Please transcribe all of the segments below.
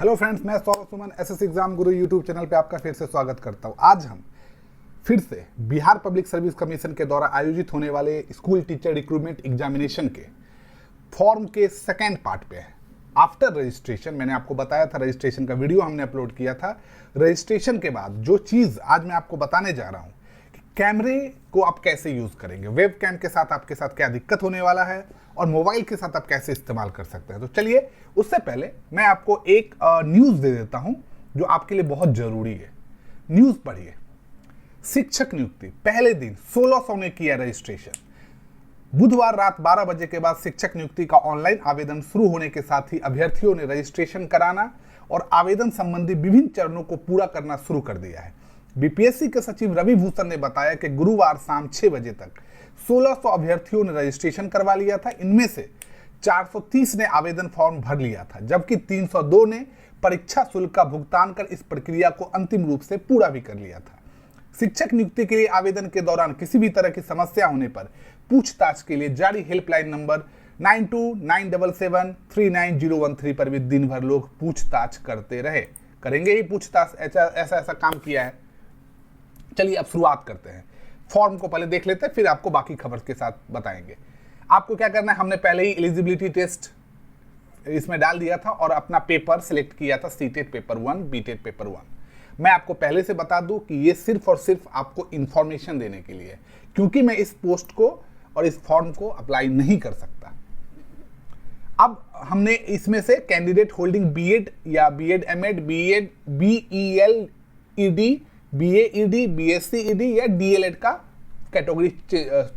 Hello friends, मैं Saurabh Suman SSC exam गुरु YouTube channel पे आपका फिर से स्वागत करता हूँ। आज हम फिर से बिहार पब्लिक सर्विस कमीशन के द्वारा आयोजित होने वाले स्कूल टीचर रिक्रूटमेंट एग्जामिनेशन के फॉर्म के सेकेंड पार्ट पे हैं। आफ्टर रजिस्ट्रेशन, मैंने आपको बताया था, रजिस्ट्रेशन का वीडियो हमने अपलोड किया था। रजिस्ट्रेशन के बाद जो चीज़ आज मैं आपको बताने जा रहा हूँ कि कैमरे को आप कैसे यूज़ करेंगे, वेब कैम के साथ आपके साथ क्या दिक्कत होने वाला है और मोबाइल के साथ आप कैसे इस्तेमाल कर सकते हैं। तो चलिए, उससे पहले मैं आपको एक न्यूज़ दे देता हूं जो आपके लिए बहुत ज़रूरी है। न्यूज़ पढ़िए। शिक्षक नियुक्ति पहले दिन 1600 ने किया रजिस्ट्रेशन। बुधवार रात 12 बजे के बाद शिक्षक नियुक्ति का ऑनलाइन आवेदन शुरू होने के साथ ही अभ्यर्थियों ने रजिस्ट्रेशन कराना और आवेदन संबंधी विभिन्न चरणों को पूरा करना शुरू कर दिया है। बीपीएससी के सचिव रवि भूषण ने बताया कि गुरुवार शाम 6 बजे तक 1600 अभ्यर्थियों ने रजिस्ट्रेशन करवा लिया था। इनमें से 430 ने आवेदन फॉर्म भर लिया था, जबकि 302 ने परीक्षा शुल्क का भुगतान कर इस प्रक्रिया को अंतिम रूप से पूरा भी कर लिया था। शिक्षक नियुक्ति के लिए आवेदन के दौरान किसी भी तरह की समस्या होने पर पूछताछ के लिए जारी हेल्पलाइन नंबर 9297739013 पर भी दिन भर लोग पूछताछ करते रहे। करेंगे ही पूछताछ, ऐसा काम किया है। चलिए अब शुरुआत करते हैं। फॉर्म को पहले देख लेते हैं, फिर आपको बाकी खबर के साथ बताएंगे। आपको क्या करना है, हमने पहले ही एलिजिबिलिटी टेस्ट इसमें डाल दिया था और अपना पेपर सिलेक्ट किया था, सीटेट पेपर 1, बीटेट पेपर 1। मैं आपको पहले से बता दूं कि ये सिर्फ और सिर्फ आपको इंफॉर्मेशन देने के लिए, क्योंकि मैं इस पोस्ट को और इस फॉर्म को अप्लाई नहीं कर सकता। अब हमने इसमें से कैंडिडेट होल्डिंग बीएड या BEd MEd, BEd BEl Ed, BA Ed, BSc Ed या डीएलएड का कैटेगरी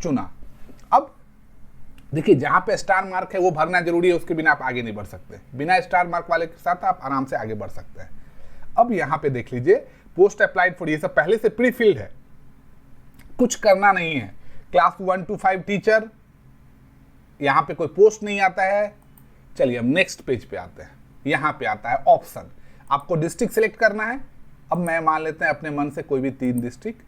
चुना। अब देखिए, जहां पे स्टार मार्क है वो भरना जरूरी है, उसके बिना आप आगे नहीं बढ़ सकते। बिना स्टार मार्क वाले के साथ आप आराम से आगे बढ़ सकते हैं। अब यहां पे देख लीजिए, पोस्ट अप्लाइड फॉर, ये सब पहले से प्री फिल्ड है, कुछ करना नहीं है। क्लास 1 to 5 टीचर, यहां पे कोई पोस्ट नहीं आता है। चलिए हम नेक्स्ट पेज पे आते हैं। यहां पे आता है ऑप्शन, आपको डिस्ट्रिक्ट सिलेक्ट करना है। अब मैं मान लेते हैं अपने मन से कोई भी 3 डिस्ट्रिक्ट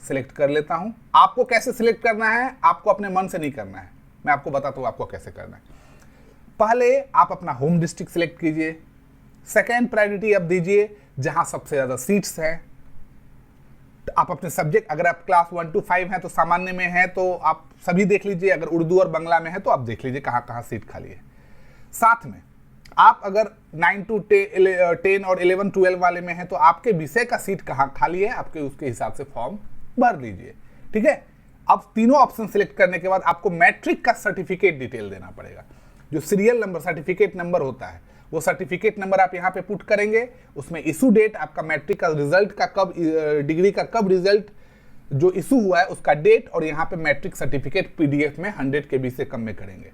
सिलेक्ट कर लेता हूं। आपको कैसे सिलेक्ट करना है, आपको अपने मन से नहीं करना है, मैं आपको बताता हूं आपको कैसे करना है। पहले आप अपना होम डिस्ट्रिक्ट सिलेक्ट कीजिए। सेकेंड प्रायोरिटी आप दीजिए जहां सबसे ज्यादा सीट्स हैं। आप अपने सब्जेक्ट, अगर आप क्लास 1 to 5 हैं तो सामान्य में है तो आप सभी देख लीजिए, अगर उर्दू और बांग्ला में है तो आप देख लीजिए कहां कहां सीट खाली है। साथ में आप अगर 9 to 10 और 11 12 वाले में है तो आपके विषय का सीट कहाँ खाली है, आपके उसके हिसाब से फॉर्म भर लीजिए। ठीक है। अब तीनों ऑप्शन सिलेक्ट करने के बाद आपको मैट्रिक का सर्टिफिकेट डिटेल देना पड़ेगा। जो सीरियल नंबर, सर्टिफिकेट नंबर होता है, वो सर्टिफिकेट नंबर आप यहाँ पे पुट करेंगे। उसमें इशू डेट, आपका मैट्रिक का रिजल्ट का कब, डिग्री का कब रिजल्ट जो इशू हुआ है उसका डेट, और यहाँ पे मैट्रिक सर्टिफिकेट पीडीएफ में 100 KB से कम में करेंगे।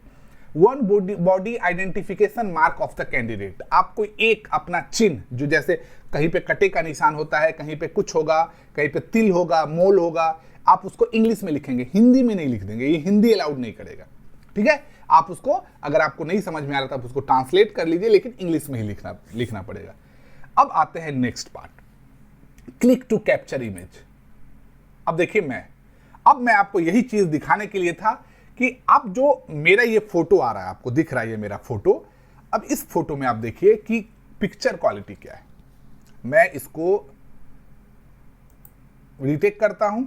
1 body identification mark of the candidate, आपको एक अपना चिन्ह, जो जैसे कहीं पे कटे का निशान होता है, कहीं पे कुछ होगा, कहीं पे तिल होगा, मोल होगा, आप उसको इंग्लिश में लिखेंगे, हिंदी में नहीं लिख देंगे, ये हिंदी अलाउड नहीं करेगा। ठीक है। आप उसको, अगर आपको नहीं समझ में आ रहा था आप उसको ट्रांसलेट कर लीजिए, लेकिन इंग्लिश में ही लिखना पड़ेगा। अब आते हैं next part, click to capture image. अब देखिए, अब मैं आपको यही चीज दिखाने के लिए था कि अब जो मेरा ये फोटो आ रहा है, आपको दिख रहा है ये मेरा फोटो। अब इस फोटो में आप देखिए कि पिक्चर क्वालिटी क्या है। मैं इसको रीटेक करता हूं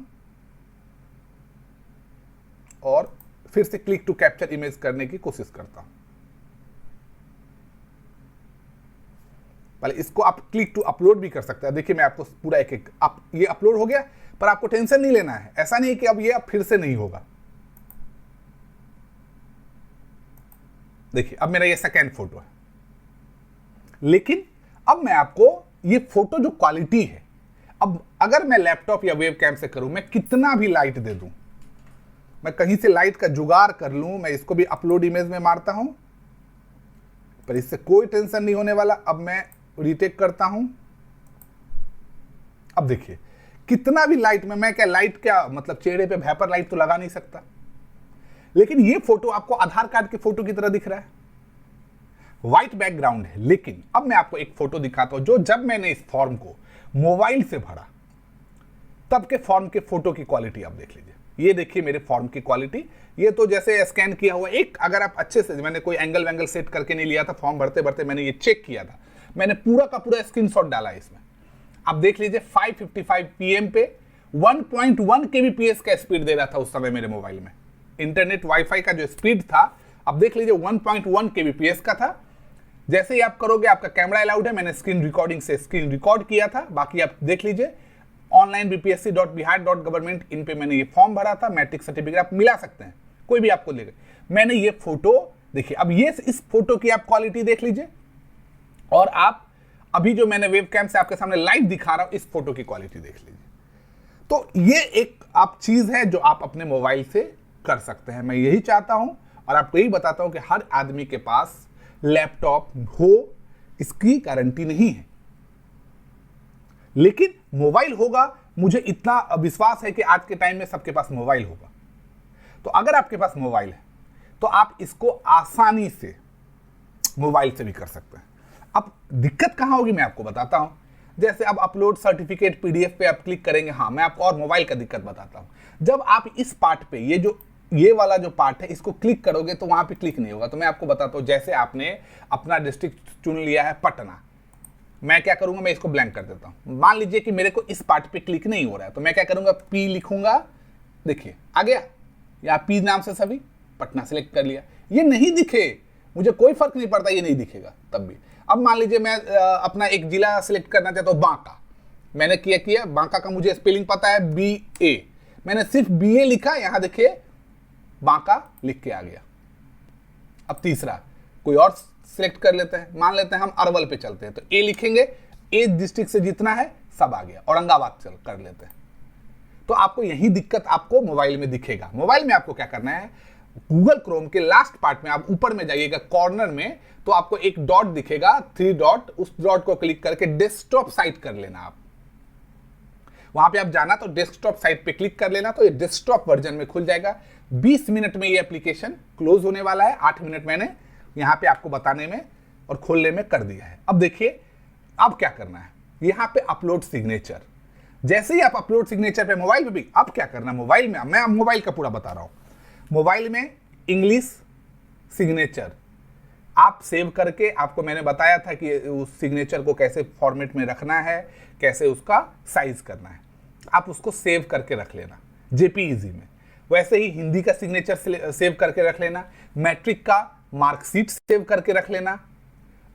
और फिर से क्लिक टू कैप्चर इमेज करने की कोशिश करता हूं। पहले इसको आप क्लिक टू अपलोड भी कर सकते हैं। देखिए, मैं आपको पूरा एक आप ये अपलोड हो गया, पर आपको टेंशन नहीं लेना है। ऐसा नहीं कि अब ये फिर से नहीं होगा। देखिए, अब मेरा ये सेकेंड फोटो है, लेकिन अब मैं आपको ये फोटो जो क्वालिटी है, अब अगर मैं लैपटॉप या वेब कैम से करूं, मैं कितना भी लाइट दे दूं, मैं कहीं से लाइट का जुगाड़ कर लूं, मैं इसको भी अपलोड इमेज में मारता हूं, पर इससे कोई टेंशन नहीं होने वाला। अब मैं रीटेक करता हूं। अब देखिए, कितना भी लाइट में, मैं क्या लाइट, क्या मतलब चेहरे पे वेपर लाइट तो लगा नहीं सकता, लेकिन ये फोटो आपको आधार कार्ड के फोटो की तरह दिख रहा है, व्हाइट बैकग्राउंड है। लेकिन अब मैं आपको एक फोटो दिखाता हूं, जो जब मैंने इस फॉर्म को मोबाइल से भरा तब के फॉर्म के फोटो की क्वालिटी आप देख लीजिए। ये देखिए मेरे फॉर्म की क्वालिटी, ये तो जैसे स्कैन किया हुआ। एक अगर आप अच्छे से, मैंने कोई एंगल वैंगल सेट करके नहीं लिया था, फॉर्म भरते भरते मैंने ये चेक किया था, मैंने पूरा का पूरा स्क्रीनशॉट डाला है इसमें। आप देख लीजिए 5:55 PM पे 1.1 kbps का स्पीड दे रहा था उस समय मेरे मोबाइल में। इंटरनेट वाईफाई का जो स्पीड था आप देख लीजिए 1.1 kbps का था। जैसे ही आप करोगे आपका कैमरा अलाउड है, मैंने स्क्रीन रिकॉर्डिंग से स्क्रीन रिकॉर्ड किया था। बाकी आप देख लीजिए ऑनलाइन bpsc.bihar.gov इन पे मैंने ये फॉर्म भरा था, मैट्रिक सर्टिफिकेट आप मिला सकते हैं, कोई भी आपको लेगा। मैंने ये फोटो देखिए, अब ये इस फोटो की आप क्वालिटी देख लीजिए और आप अभी जो मैंने वेबकैम से आपके सामने लाइव दिखा रहा हूं इस फोटो की क्वालिटी देख लीजिए। तो ये एक आप चीज है जो आप अपने मोबाइल से कर सकते हैं। मैं यही चाहता हूं और आपको यही बताता हूं कि हर आदमी के पास लैपटॉप हो इसकी गारंटी नहीं है, लेकिन मोबाइल होगा। मुझे इतना विश्वास है कि आज के टाइम में सबके पास मोबाइल होगा। तो अगर आपके पास मोबाइल है तो आप इसको आसानी से मोबाइल से भी कर सकते हैं। अब दिक्कत कहां होगी मैं आपको बताता हूं। जैसे अब अपलोड सर्टिफिकेट PDF पे आप क्लिक करेंगे, हाँ मैं आपको और मोबाइल का दिक्कत बताता हूं। जब आप इस पार्ट पे ये वाला जो पार्ट है इसको क्लिक करोगे तो वहां पे क्लिक नहीं होगा। तो मैं आपको बताता हूं, जैसे आपने अपना डिस्ट्रिक्ट चुन लिया है पटना, मैं क्या करूंगा, मैं इसको ब्लैंक कर देता हूं। मान लीजिए कि मेरे को इस पार्ट पे क्लिक नहीं हो रहा है, तो मैं क्या करूंगा, P लिखूंगा, देखिए आ गया, या P नाम से सभी पटना सेलेक्ट कर लिया। ये नहीं दिखे मुझे कोई फर्क नहीं पड़ता, ये नहीं दिखेगा तब भी। अब मान लीजिए मैं अपना एक जिला सिलेक्ट करना चाहता हूँ, बांका, मैंने किया बांका का मुझे स्पेलिंग पता है BA, मैंने सिर्फ BA लिखा, यहां देखिए बांका लिख के आ गया। अब तीसरा कोई और सिलेक्ट कर लेते हैं, मान लेते हैं हम अरवल पे चलते हैं, तो A लिखेंगे, A डिस्ट्रिक्ट से जितना है सब आ गया। औरंगाबाद चल कर लेते हैं, तो आपको यही दिक्कत आपको मोबाइल में दिखेगा। मोबाइल में आपको क्या करना है, गूगल क्रोम के लास्ट पार्ट में आप ऊपर में जाइएगा कॉर्नर में, तो आपको एक डॉट दिखेगा, 3 डॉट, उस डॉट को क्लिक करके डेस्कटॉप साइट कर लेना। आप वहां पे आप जाना तो डेस्कटॉप साइट पे क्लिक कर लेना, तो ये डेस्कटॉप वर्जन में खुल जाएगा। 20 मिनट में ये एप्लीकेशन क्लोज होने वाला है। 8 मिनट मैंने यहां पे आपको बताने में और खोलने में कर दिया है। अब देखिए अब क्या करना है, यहां पे अपलोड सिग्नेचर। जैसे ही आप अपलोड सिग्नेचर पे मोबाइल पे भी, अब क्या करना, मोबाइल में मैं मोबाइल का पूरा बता रहा हूं। मोबाइल में इंग्लिश सिग्नेचर आप सेव करके, आपको मैंने बताया था कि उस सिग्नेचर को कैसे फॉर्मेट में रखना है, कैसे उसका साइज करना है, आप उसको सेव करके रख लेना JPEG में। वैसे ही हिंदी का सिग्नेचर सेव करके रख लेना, मैट्रिक का मार्कशीट सेव करके रख लेना।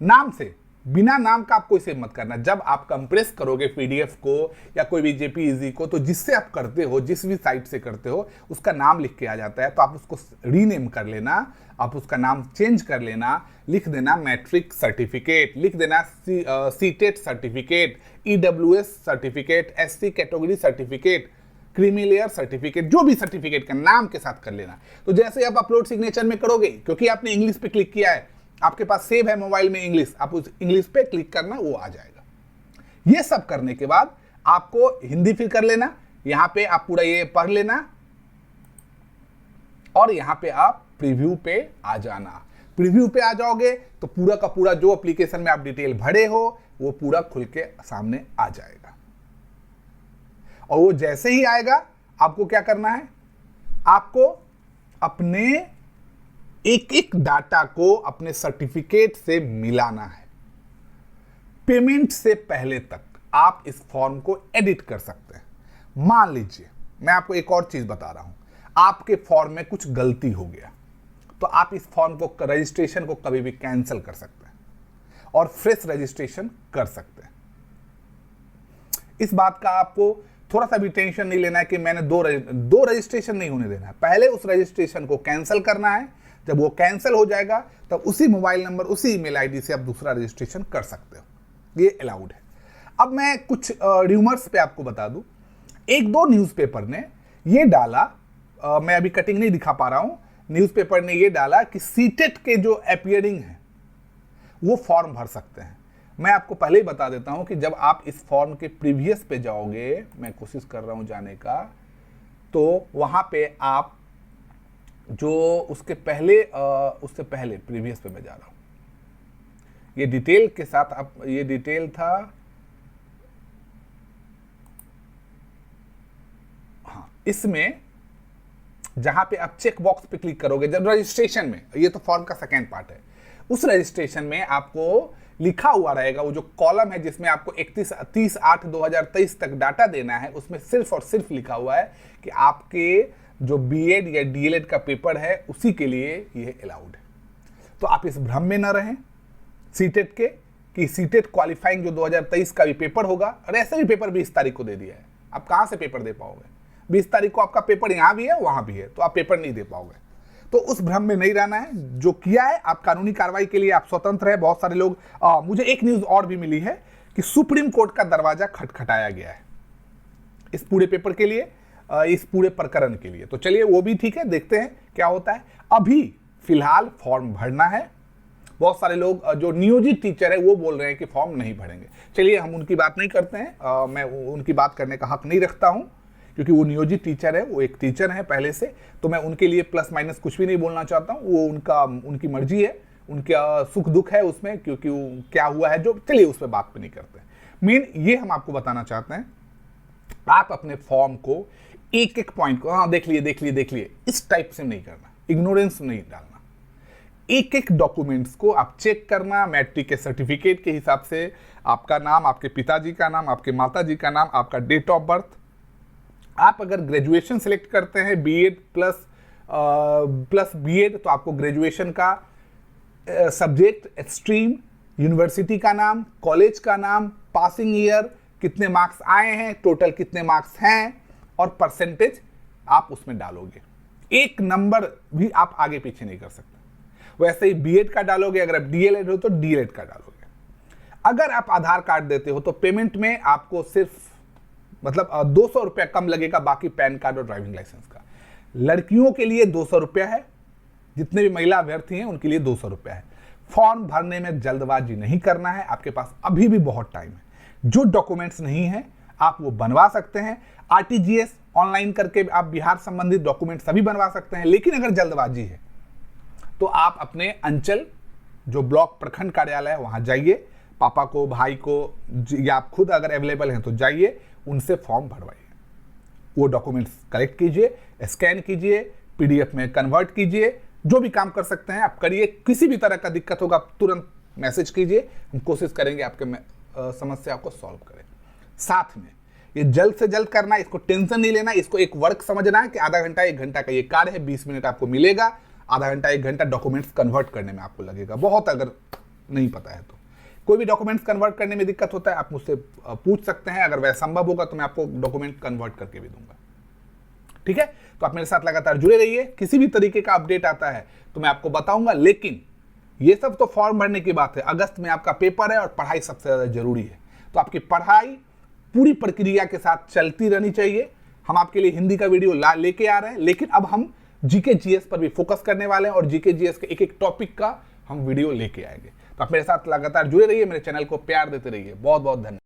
नाम से, बिना नाम का आप कोई सेव मत करना। जब आप कंप्रेस करोगे PDF को या कोई भी JPEG को, तो जिससे आप करते हो, जिस भी साइट से करते हो, उसका नाम लिख के आ जाता है, तो आप उसको रीनेम कर लेना, आप उसका नाम चेंज कर लेना, लिख देना मैट्रिक सर्टिफिकेट, लिख देना CTET certificate, EWS certificate, SC category certificate, creamy layer certificate, जो भी सर्टिफिकेट का नाम के साथ कर लेना। तो जैसे आप अपलोड सिग्नेचर में करोगे, क्योंकि आपने इंग्लिश पे क्लिक किया है, आपके पास सेव है मोबाइल में इंग्लिश, आप उस इंग्लिश पे क्लिक करना, वो आ जाएगा। ये सब करने के बाद आपको हिंदी फिर कर लेना, यहां पे आप पूरा ये पढ़ लेना और यहां पे आप प्रीव्यू पे आ जाना। प्रीव्यू पे आ जाओगे तो पूरा का पूरा जो एप्लीकेशन में आप डिटेल भरे हो वो पूरा खुल के सामने आ जाएगा। और वो जैसे ही आएगा आपको क्या करना है, आपको अपने एक एक डाटा को अपने सर्टिफिकेट से मिलाना है। पेमेंट से पहले तक आप इस फॉर्म को एडिट कर सकते हैं। मान लीजिए मैं आपको एक और चीज बता रहा हूं, आपके फॉर्म में कुछ गलती हो गया, तो आप इस फॉर्म को, रजिस्ट्रेशन को कभी भी कैंसिल कर सकते हैं और फ्रेश रजिस्ट्रेशन कर सकते हैं। इस बात का आपको थोड़ा सा भी टेंशन नहीं लेना है कि मैंने दो रजिस्ट्रेशन नहीं होने देना है। पहले उस रजिस्ट्रेशन को कैंसिल करना है, जब वो कैंसिल हो जाएगा तब उसी मोबाइल नंबर, उसी ईमेल आईडी से आप दूसरा रजिस्ट्रेशन कर सकते हो, ये अलाउड है। अब मैं कुछ र्यूमर्स पे आपको बता दूं। एक दो न्यूज़पेपर ने ये डाला, मैं अभी कटिंग नहीं दिखा पा रहा हूं, न्यूज़पेपर ने ये डाला कि सीटेट के जो अपीयरिंग है वो फॉर्म भर सकते हैं। मैं आपको पहले ही बता देता हूं कि जब आप इस फॉर्म के प्रीवियस पे जाओगे, मैं कोशिश कर रहा हूं जाने का, तो वहां पे आप जो उससे पहले प्रीवियस पे मैं जा रहा हूं, ये डिटेल के साथ, आप ये डिटेल था, हाँ, इसमें जहां पे आप चेक बॉक्स पे क्लिक करोगे जब रजिस्ट्रेशन में, ये तो फॉर्म का सेकेंड पार्ट है, उस रजिस्ट्रेशन में आपको लिखा हुआ रहेगा, वो जो कॉलम है जिसमें आपको 30/8/2023 तक डाटा देना है, उसमें सिर्फ और सिर्फ लिखा हुआ है कि आपके जो बीएड या डीएलएड का पेपर है उसी के लिए ये अलाउड है। तो आप इस भ्रम में न रहें सीटेट के कि सीटेट क्वालिफाइंग जो 2023 का भी पेपर होगा, और ऐसे भी पेपर 20 तारीख को दे दिया है, आप कहाँ से पेपर दे पाओगे? 20 तारीख को आपका पेपर यहाँ भी है वहाँ भी है, तो आप पेपर नहीं दे पाओगे। तो उस भ्रम में नहीं रहना है। जो किया है आप कानूनी कार्रवाई के लिए आप स्वतंत्र है। बहुत सारे लोग मुझे एक न्यूज़ और भी मिली है कि सुप्रीम कोर्ट का दरवाजा खटखटाया गया है इस पूरे पेपर के लिए, इस पूरे प्रकरण के लिए। तो चलिए वो भी ठीक है, देखते हैं क्या होता है। अभी फिलहाल फॉर्म भरना है। बहुत सारे लोग जो नियोजित टीचर है वो बोल रहे हैं कि फॉर्म नहीं भरेंगे। चलिए हम उनकी बात नहीं करते हैं, मैं उनकी बात करने का हक नहीं रखता हूं क्योंकि वो नियोजित टीचर है, वो एक टीचर है पहले से, तो मैं उनके लिए प्लस माइनस कुछ भी नहीं बोलना चाहता हूँ। वो उनकी मर्जी है, उनका सुख दुख है उसमें, क्योंकि क्या हुआ है जो, चलिए उस पर बात भी नहीं करते। मेन ये हम आपको बताना चाहते हैं, आप अपने फॉर्म को एक एक पॉइंट को, हाँ देख लिए इस टाइप से नहीं करना, इग्नोरेंस नहीं डालना। एक एक डॉक्यूमेंट्स को आप चेक करना, मैट्रिक के सर्टिफिकेट के हिसाब से आपका नाम, आपके पिताजी का नाम, आपके माताजी का नाम, आपका डेट ऑफ बर्थ। आप अगर ग्रेजुएशन सेलेक्ट करते हैं बीएड प्लस बीएड, तो आपको ग्रेजुएशन का सब्जेक्ट, स्ट्रीम, यूनिवर्सिटी का नाम, कॉलेज का नाम, पासिंग ईयर, कितने मार्क्स आए हैं, टोटल कितने मार्क्स हैं, और परसेंटेज आप उसमें डालोगे। एक नंबर भी आप आगे पीछे नहीं कर सकते। वैसे ही बीएड का डालोगे, अगर आप डीएलएड हो तो डीएलएड का डालोगे। अगर आप आधार कार्ड देते हो तो पेमेंट में आपको सिर्फ मतलब 200 रुपया कम लगेगा, बाकी पैन कार्ड और ड्राइविंग लाइसेंस का। लड़कियों के लिए 200 रुपया है, जितने भी महिला अभ्यर्थी हैं उनके लिए 200 रुपया है। फॉर्म भरने में जल्दबाजी नहीं करना है, आपके पास अभी भी बहुत टाइम है। जो डॉक्यूमेंट्स नहीं है आप वो बनवा सकते हैं, आरटीजीएस ऑनलाइन करके आप बिहार संबंधित डॉक्यूमेंट सभी बनवा सकते हैं। लेकिन अगर जल्दबाजी है तो आप अपने अंचल जो ब्लॉक प्रखंड कार्यालय है वहां जाइए, पापा को, भाई को, या आप खुद अगर अवेलेबल हैं तो जाइए, उनसे फॉर्म भरवाइए। वो डॉक्यूमेंट्स कलेक्ट कीजिए, स्कैन कीजिए, पीडीएफ में कन्वर्ट कीजिए, जो भी काम कर सकते हैं आप करिए। किसी भी तरह का दिक्कत होगा तुरंत मैसेज कीजिए, हम कोशिश करेंगे आपके समस्या को सॉल्व करें। साथ में ये जल्द से जल्द करना है, इसको टेंशन नहीं लेना, इसको एक वर्क समझना है कि आधा घंटा 1 घंटा का ये कार्य है, 20 मिनट आपको मिलेगा, आधा घंटा 1 घंटा डॉक्यूमेंट्स कन्वर्ट करने में आपको लगेगा। बहुत अगर नहीं पता है तो कोई भी डॉक्यूमेंट्स कन्वर्ट करने में दिक्कत होता है आप मुझसे पूछ सकते हैं, अगर वह संभव होगा तो मैं आपको डॉक्यूमेंट कन्वर्ट करके भी दूंगा। ठीक है, तो आप मेरे साथ लगातार जुड़े रहिए, किसी भी तरीके का अपडेट आता है तो मैं आपको बताऊंगा। लेकिन ये सब तो फॉर्म भरने की बात है, अगस्त में आपका पेपर है और पढ़ाई सबसे ज्यादा जरूरी है। तो आपकी पढ़ाई पूरी प्रक्रिया के साथ चलती रहनी चाहिए। हम आपके लिए हिंदी का वीडियो लेके आ रहे हैं, लेकिन अब हम जीके जीएस पर भी फोकस करने वाले हैं और जीके जीएस के एक एक टॉपिक का हम वीडियो लेके आएंगे। तो आप मेरे साथ लगातार जुड़े रहिए, मेरे चैनल को प्यार देते रहिए। बहुत बहुत धन्यवाद।